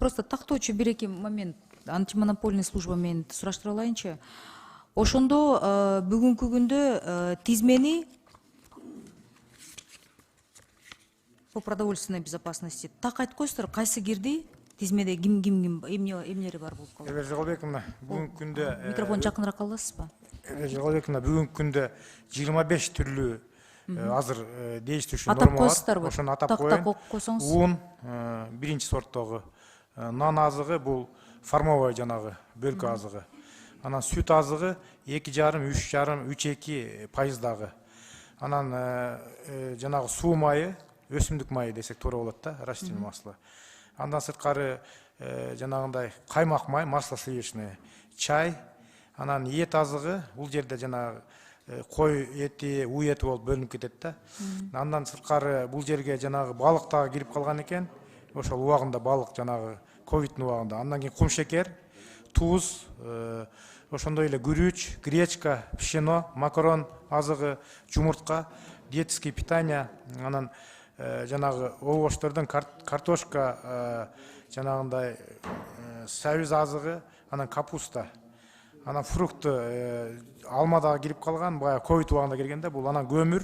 просто тактоочу бир эки момент антимонопольный служба менен сураштыра алайынчы. Ошондо бүгүнкү күндө тизмени по продовольственной безопасности так айтып коесуздар, кайсы кирди, тизмеде ким эмнелери бар болуп калды? Жалалбековна, бүгүнкү күндө Микрофон жакыныраак аласызбы? Жалалбековна, бүгүнкү күндө 25 түрлүү азыр действующий Атап норма бар. коесуздарбы? Ошону атап Так коеюн. окуп койсоңуз. Ун, биринчи сорттогу нан азыгы, бул формовой жанагы бөлкө азыгы. Анан сүт азыгы 2,5, 3,2%. Анан жанагы суу майы, өсүмдүк майы десек туура болот да, растительный масло. Андан сырткары жанагындай каймак май, масло сливочное, чай. Анан эт азыгы, бул жерде жанагы кой эти, уу эти болуп бөлүнүп кетет да. Андан сырткары бул жерге жанагы балык дагы кирип калган экен. Ошол убагында балык жанагы ковидтин убагында. Андан кийин кум шекер, туз, ошондой эле күрүч, гречка, пшено, макарон азыгы, жумуртка, диетические питания. Анан жанагы овощтордон картошка, жанагындай сабиз азыгы, анан капуста. Анан фрукты, алма дагы кирип калган, баягы ковид убагында киргенде, бул анан көмүр,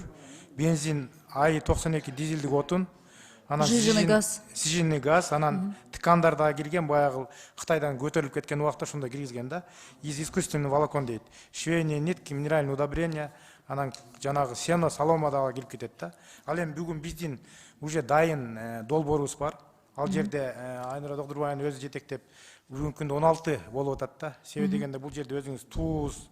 бензин, АИ-92 дизелдик отун, анан сиженный газ, анан ткандар дагы кирген, баягы Кытайдан көтөрүлүп кеткен убакта ошондо киргизген да. Из искусственный волокон дейт. Швейные нитки, минеральные удобрения, анан жанагы сено, солома дагы кирип кетет да. Ал эми бүгүн биздин уже дайын долбоорубуз бар. Ал жерде Айнура Догдурбаева өзү жетектеп бүгүнкү күндө 16 болуп атат да. Себеби дегенде бул жерде өзүңүз туз,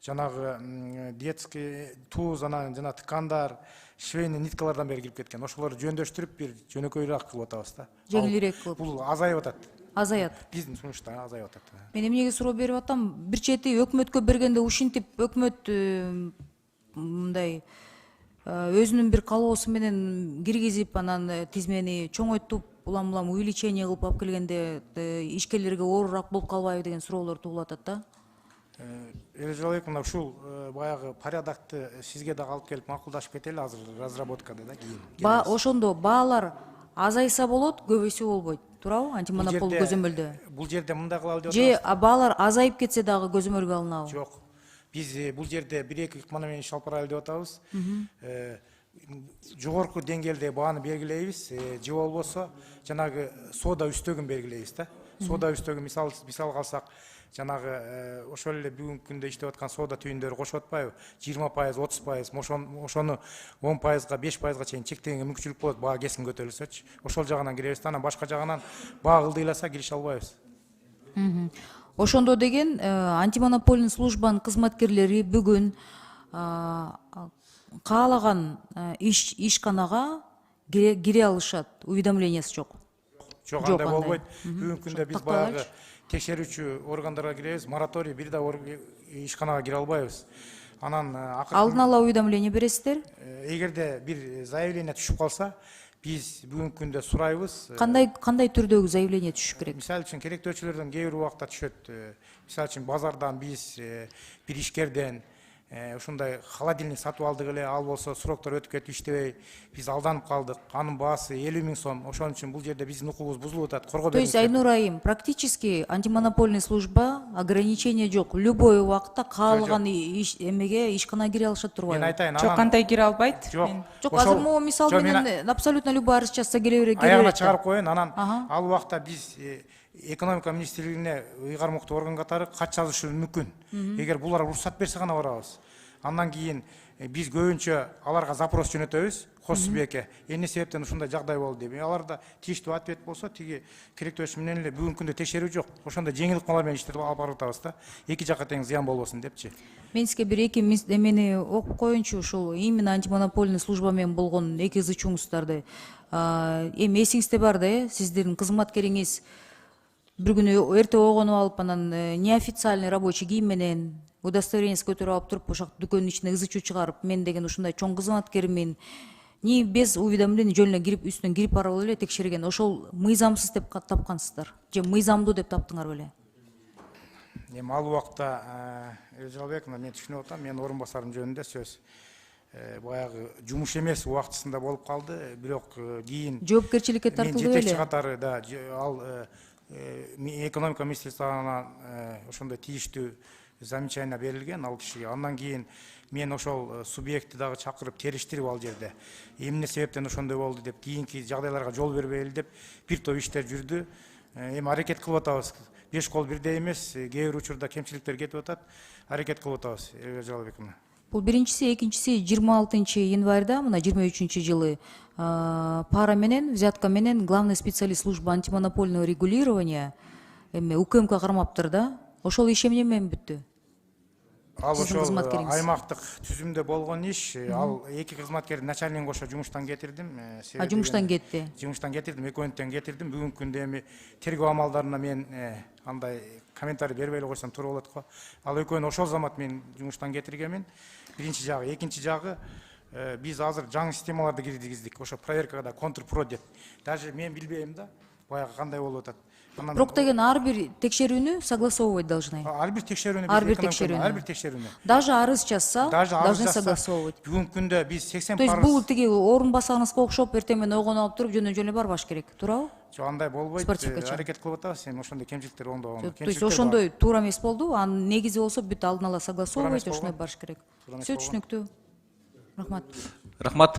жанагы детский туз, анан жана ткандар, швейный ниткалардан бери кирип кеткен. Ошолорду жөндөштүрүп бир жөнөкөйрөөк кылып атабыз да. Жеңилирээк кылып. Бул азайып атат. Азаят. Биздин сунушта азайып атат. Мен эмнеге суроо берип атам? Бир чети өкмөткө бергенде ушинтип өкмөт мындай өзүнүн бир калоосу менен киргизип, анан тизмени чоңойтуп, улам увеличение кылып алып келгенде ишкерлерге оорураак болуп калбайбы деген суроолор туулуп атат да. Мына ушул баягы порядокты сизге дагы алып келип макулдашып кетели азыр разработкада да кийин. Ошондо баалар азайса болот, көбөйсө болбойт. Туурабы? Антимонополдук көзөмөлдө. Бул жерде мындай кылалы деп Же баалар азайып кетсе дагы көзөмөлгө алынабы? Жок. Биз бул жерде 1-2 ыкмана менен иш алып баралы деп атабыз. Жогорку деңгээлде бааны белгилейбиз, же болбосо жанагы сода үстөгүн белгилейбиз да. Сода үстөгүн мисал калсак, жанагы ошол эле бүгүнкү күндө иштеп аткан сода түйүндөрү кошуп атпайбы? 20%, 30%, ошону 10%га, 5%га чейин чектегенге мүмкүнчүлүк болот, баа кескин көтөрүлсөчү. Ошол жагынан киребиз да, анан башка жагынан баа ылдыйласа кирише албайбыз. Ошондо деген антимонопольный службанын кызматкерлери бүгүн каалаган ишканага кире алышат, уведомлениясы жок. Жок, андай болбойт. Бүгүнкү күндө биз баягы текшерүүчү органдарга киребиз, мораторий бир да ишканага кире албайбыз. Анан алдын ала уведомление бересиздер? Эгерде бир заявление түшүп калса, биз бүгүнкү күндө сурайбыз. Кандай түрдөгү заявление түшүш керек? Мисалы үчүн керектөөчүлөрдөн кээ бир убакта түшөт. Мисалы үчүн базардан биз бир ишкерден ушундай холодильник сатып алдык эле, ал болсо сроктор өтүп кетип иштебей, биз алданып калдык. Анын баасы 50 000 сом. Ошон үчүн бул жерде биздин укугубуз бузулуп атат. Коргоо бериңиз. То есть, Айнура айым, практически антимонопольный служба ограничение жок. Любой убакта каалаган эмеге ишкана кире алышат турбайбы? Мен айтайын, Жок, кандай кире албайт? Жок, азыр могу мисал менен абсолютно любой арыз жазса келе берет. Аягына чыгарып коеюн, анан ал убакта биз экономика министрлигине ыйгар муктуу орган катары кат жазышыбыз мүмкүн. Эгер булар уруксат берсе гана барабыз. Андан кийин биз көбүнчө аларга запрос жөнөтөбүз, хос субъектке. Эмне себептен ушундай жагдай болду деп. Аларда тийиштүү ответ болсо, тиги керектөөчү менен эле бүгүнкү күндө текшерүү жок. Ошондой жеңил ыкмалар менен иштеп алып барып атабыз да. Эки жакка тең зыян болбосун депчи. Мен сизге бир эки эмени окуп коеюнчу, ушул именно антимонопольный служба менен болгон эки ыз чуңуздарды. Эми эсиңизде бар да, сиздердин кызматкериңиз бир күнү эрте ойгонуп алып, анан неофициальный рабочий кийим менен удостоверениеси көтөрүп алып туруп, ошол дүкөндүн ичине ыз чуу чыгарып, мен деген ушундай чоң кызматкермин, не без уведомления жөн эле кирип, үстүнөн кирип барып эле текшерген. Ошол мыйзамсыз деп тапкансыздар же мыйзамдуу деп таптыңар беле? Эми ал убакта Жалалбековна, мен түшүнүп атам, мен орун басарым жөнүндө сөз баягы жумуш эмес убактысында болуп калды, бирок кийин жоопкерчиликке тартылды беле? Жетекчи катары да ал экономика министрлигинан ошондой тийиштүү замечание берилген ал кишиге. Андан кийин мен ошол субъектти дагы чакырып териштирип ал жерде эмне себептен ошондой болду деп кийинки жагдайларга жол бербейли деп бир топ иштер жүрдү. Эми аракет кылып атабыз. Беш кол бирдей эмес, кээ бир учурда кемчиликтер кетип атат. Аракет кылып атабыз. Жалалбек мырза. Бул биринчиси, экинчиси 26 январда, мына 23 жылы пара менен, взятка менен главный специалист службы антимонопольного регулирования эми УКМК кармаптыр да. Ошол иш эмне менен бүттү? Ал Сиздин ошол кызматкериңиз. аймактык түзүмдө болгон иш. Ал эки кызматкерди начальник кошо жумуштан кетирдим. Жумуштан кетти. Жумуштан кетирдим, экөөнтөн кетирдим. Бүгүнкү күндө эми тергөө амалдарына мен андай комментарий бербей эле койсом туура болот го. Ал экөөнү ошол замат мен жумуштан кетиргенмин. Биринчи жагы, экинчи жагы биз азыр жаңы системаларды киргиздик. Ошо проверкада контрпро деп. Даже мен билбейм да, баягы кандай болуп атат. Бирок деген ар бир текшерүүнү согласовывать должны. Ар бир текшерүүнү, Ар бир текшерүүнү. ар бир текшерүүнү. Даже арыз жазса, Даже арыз должны жазса, согласовывать. бүгүнкү күндө биз 80 То есть бул тиги орун басаңызга окшоп эртең менен ойгонуп алып туруп жөндөн жөн эле барбаш керек, туурабы? андай болбойт. Спортивкачы. Аракет кылып атабыз, эми ошондой кемчиликтер оңдогон. То есть ошондой туура эмес болду, анын негизи болсо бүт алдын ала согласовывать, болгон. ошондой барыш керек. Туура эмес Все болгон. түшүнүктүү. Рахмат. Рахмат.